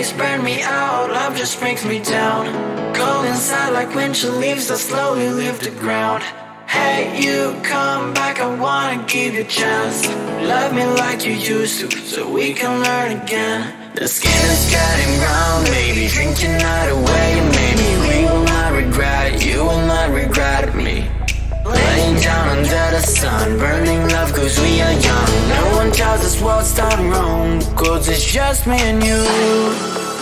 days burn me out, love just brings me down. Cold inside like winter leaves that slowly leave the ground. Hey, you come back, I wanna give you a chance. Love me like you used to, so we can learn again. The skin is getting brown, baby, drink your night away. Maybe we will not regret it, you will not regret me. Laying down under the sun, burning love cause we are young. No one tells us what's done wrong, cause it's just me and you.